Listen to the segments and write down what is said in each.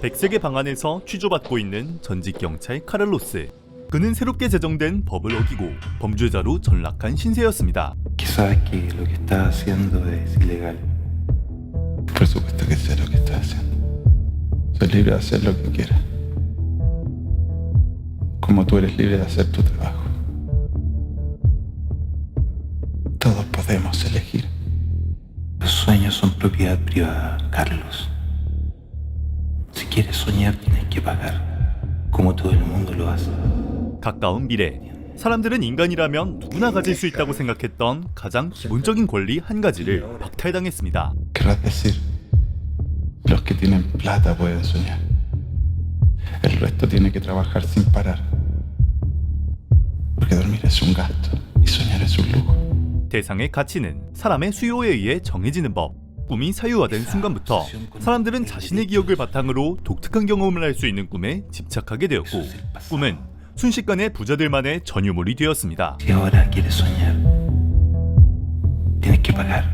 백색의 방 안에서 취조받고 있는 전직 경찰 카를로스. 그는 새롭게 제정된 법을 어기고 범죄자로 전락한 신세였습니다. Sabes que lo que estás haciendo es ilegal. Por supuesto que sé lo que estás haciendo. Soy libre de hacer lo que quiera. Como tú eres libre de hacer tu trabajo. Todos podemos elegir. Los sueños son propiedad privada, Carlos. Si quieres soñar tienes que pagar, como todo el mundo lo hace. 가까운 미래. 사람들은 인간이라면 누구나 가질 수 있다고 생각했던 가장 기본적인 권리 한 가지를 박탈당했습니다. Querrás decir, los que tienen plata pueden soñar. El resto tiene que trabajar sin parar. Porque dormir es un gasto y soñar es un lujo. 대상의 가치는 사람의 수요에 의해 정해지는 법. 꿈이 사유화된 순간부터 사람들은 자신의 기억을 바탕으로 독특한 경험을 할 수 있는 꿈에 집착하게 되었고, 꿈은 순식간에 부자들만의 전유물이 되었습니다. Si ahora quieres soñar, tienes que pagar.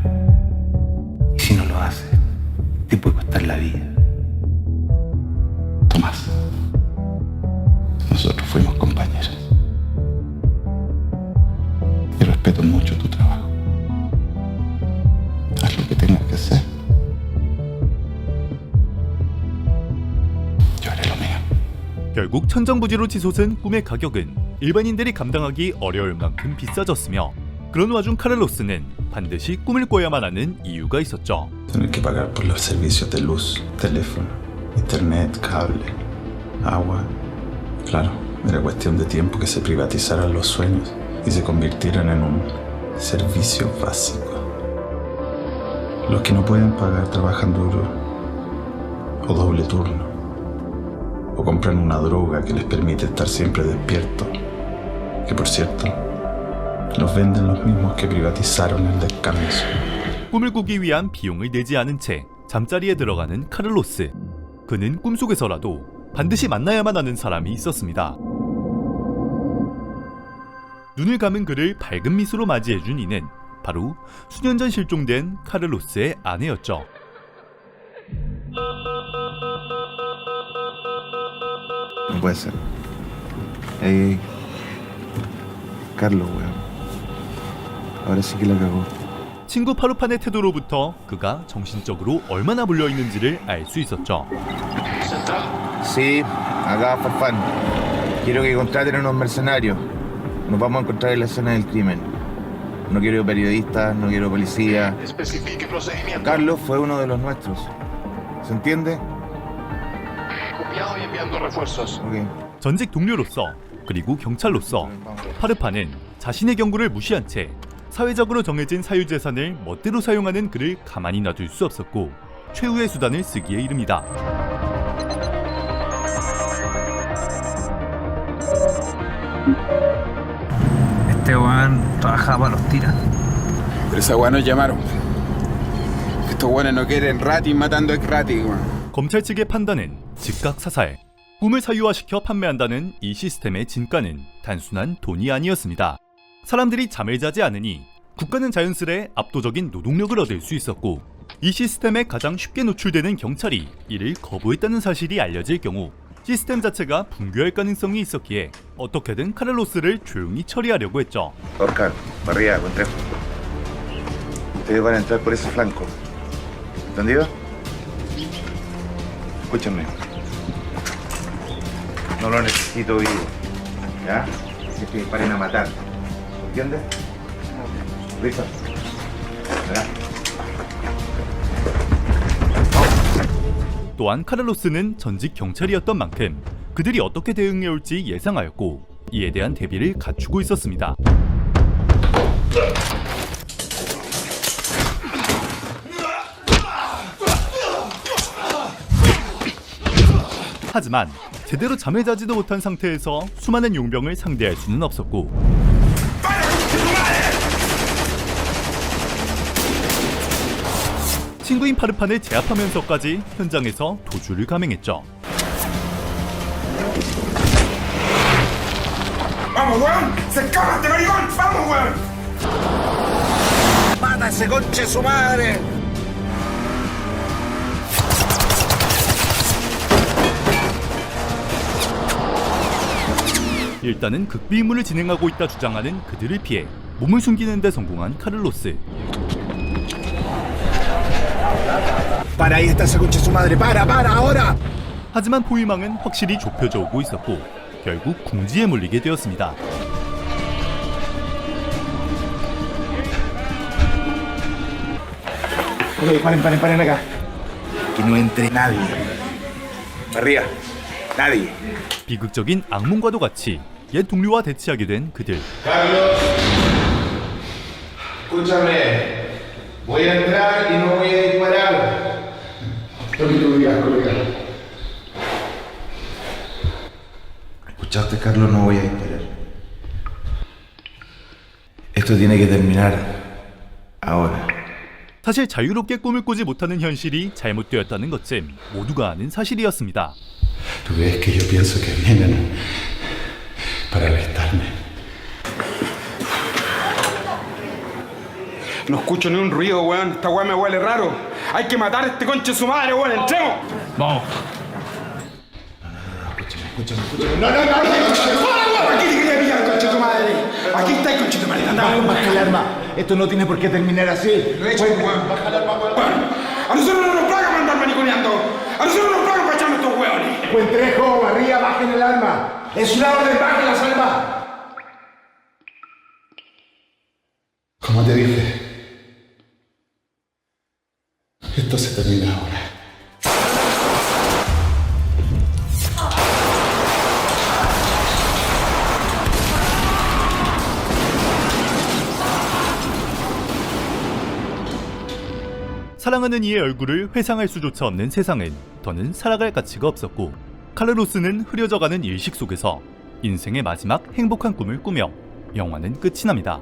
Y si no lo haces, te puede costar la vida. Tomás, nosotros fuimos compañeros. Y respeto mucho tu trabajo. Haz lo que tengas que hacer. Yo haré lo mío. 결국 천정부지로 치솟은 꿈의 가격은 일반인들이 감당하기 어려울 만큼 비싸졌으며, 그런 와중 카를로스는 반드시 꿈을 꿔야만 하는 이유가 있었죠. Tener que pagar por los servicios de luz, teléfono, internet, cable, agua. Claro, era cuestión de tiempo que se privatizaran los sueños y se convirtieran en un servicio básico. Los que no pueden pagar trabajan duro o doble turno o compran una droga que les permite estar siempre despiertos, que por cierto los venden los mismos que privatizaron el descanso. 꿈을 꾸기 위한 비용을 내지 않은 채 잠자리에 들어가는 카를로스. 그는 꿈속에서라도 반드시 만나야만 하는 사람이 있었습니다. 눈을 감은 그를 밝은 미소로 맞이해준 이는 바로 수년 전 실종된 카를로스의 아내였죠. No puede ser. Ey, Carlos, weón. Ahora sí que la cagó. 친구 파루판의 태도로부터 그가 정신적으로 얼마나 물려있는지를 알 수 있었죠. Sí, acá Farfán. Quiero que contraten unos mercenarios. Nos vamos a encontrar en la escena del crimen. No quiero periodistas, no quiero policía. Especifique procedimiento. Carlos fue uno de los nuestros. ¿Se entiende? Copiado y enviando refuerzos. Ok. 전직 동료로서 그리고 경찰로서 파르파는 자신의 경고를 무시한 채 사회적으로 정해진 사유재산을 멋대로 사용하는 그를 가만히 놔둘 수 없었고, 최후의 수단을 쓰기에 이릅니다. Este weón trabajaba para los tiras. Pero esa weá nos llamaron. Estos weones no quieren ratis matando ex-ratis, weón. 검찰 측의 판단은 즉각 사살. 꿈을 사유화시켜 판매한다는 이 시스템의 진가는 단순한 돈이 아니었습니다. 사람들이 잠을 자지 않으니 국가는 자연스레 압도적인 노동력을 얻을 수 있었고, 이 시스템에 가장 쉽게 노출되는 경찰이 이를 거부했다는 사실이 알려질 경우 시스템 자체가 붕괴할 가능성이 있었기에 어떻게든 카를로스를 조용히 처리하려고 했죠. Oscar, para arriba, Contrejo. Ustedes van a entrar por ese flanco. ¿Entendido? Escúchenme. No lo necesito vivo. ¿Ya? Es que disparen a matar. ¿Entiendes? Listo. ¿Verdad? 또한 카를로스는 전직 경찰이었던 만큼 그들이 어떻게 대응해올지 예상하였고, 이에 대한 대비를 갖추고 있었습니다. 하지만 제대로 잠을 자지도 못한 상태에서 수많은 용병을 상대할 수는 없었고, 친구인 파르판을 제압하면서까지 현장에서 도주를 감행했죠. ¡Vamos, weón! ¡Se escapa este maricón! ¡Vamos, weón! ¡Mata a ese conche su madre! 일단은 극비임무를 진행하고 있다 주장하는 그들을 피해 몸을 숨기는 데 성공한 카를로스. Para, ahí está esa concha de su madre. Para, ahora. 하지만 포위망은 확실히 좁혀져 오고 있었고 결국 궁지에 몰리게 되었습니다. Ok, paren acá. Que no entre nadie. Arriba. Nadie. 비극적인 악몽과도 같이 옛 동료와 대치하게 된 그들. Carlos, escúchame. Voy a entrar y no voy a disparar. Lo que tú digas, colega. ¿Escuchaste, Carlos? No voy a disparar. Esto tiene que terminar ahora. 사실 자유롭게 꿈을 꾸지 못하는 현실이 잘못되었다는 것쯤 모두가 아는 사실이었습니다. Tú ves que yo pienso que vienen para arrestarme. No escucho ni un ruido, weón. Esta weá me huele raro. Hay que matar a este conche su madre, weón. ¡Entremos! Vamos. Aquí te quería pillar, concha de tu madre. Aquí está el concha de tu madre. Anda, baja el arma. Esto no tiene por qué terminar así. Lo he hecho, weón. Baja el arma, weón. A nosotros no nos pagan para andar maniconeando. A nosotros no nos pagan para echarnos estos weones. Cuentrejo, arriba, bajen el arma. Es una orden, bajen las armas. Como te dije, esto se termina ahora. 사랑하는 이의 얼굴을 회상할 수조차 없는 세상은 더는 살아갈 가치가 없었고 카르로스는 흐려져가는 일식 속에서 인생의 마지막 행복한 꿈을 꾸며 영화는 끝이 납니다.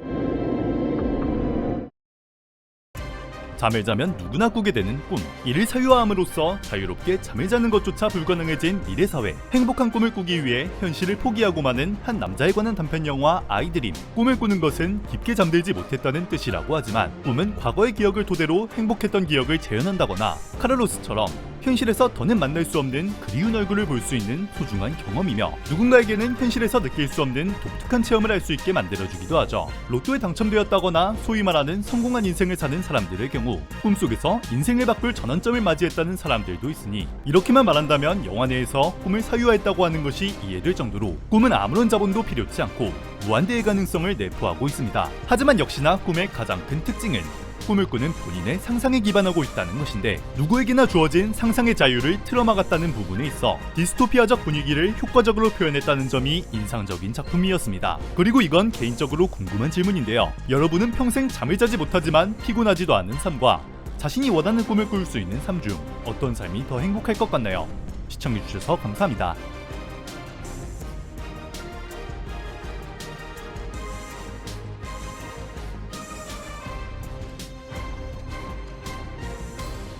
잠을 자면 누구나 꾸게 되는 꿈. 이를 사유화함으로써 자유롭게 잠을 자는 것조차 불가능해진 미래 사회. 행복한 꿈을 꾸기 위해 현실을 포기하고 마는 한 남자에 관한 단편 영화 아이드림. 꿈을 꾸는 것은 깊게 잠들지 못했다는 뜻이라고 하지만 꿈은 과거의 기억을 토대로 행복했던 기억을 재현한다거나 카를로스처럼 현실에서 더는 만날 수 없는 그리운 얼굴을 볼 수 있는 소중한 경험이며 누군가에게는 현실에서 느낄 수 없는 독특한 체험을 할 수 있게 만들어주기도 하죠. 로또에 당첨되었다거나 소위 말하는 성공한 인생을 사는 사람들의 경우 꿈속에서 인생을 바꿀 전환점을 맞이했다는 사람들도 있으니 이렇게만 말한다면 영화 내에서 꿈을 사유화했다고 하는 것이 이해될 정도로 꿈은 아무런 자본도 필요치 않고 무한대의 가능성을 내포하고 있습니다. 하지만 역시나 꿈의 가장 큰 특징은 꿈을 꾸는 본인의 상상에 기반하고 있다는 것인데 누구에게나 주어진 상상의 자유를 틀어막았다는 부분에 있어 디스토피아적 분위기를 효과적으로 표현했다는 점이 인상적인 작품이었습니다. 그리고 이건 개인적으로 궁금한 질문인데요. 여러분은 평생 잠을 자지 못하지만 피곤하지도 않은 삶과 자신이 원하는 꿈을 꿀 수 있는 삶 중 어떤 삶이 더 행복할 것 같나요? 시청해주셔서 감사합니다.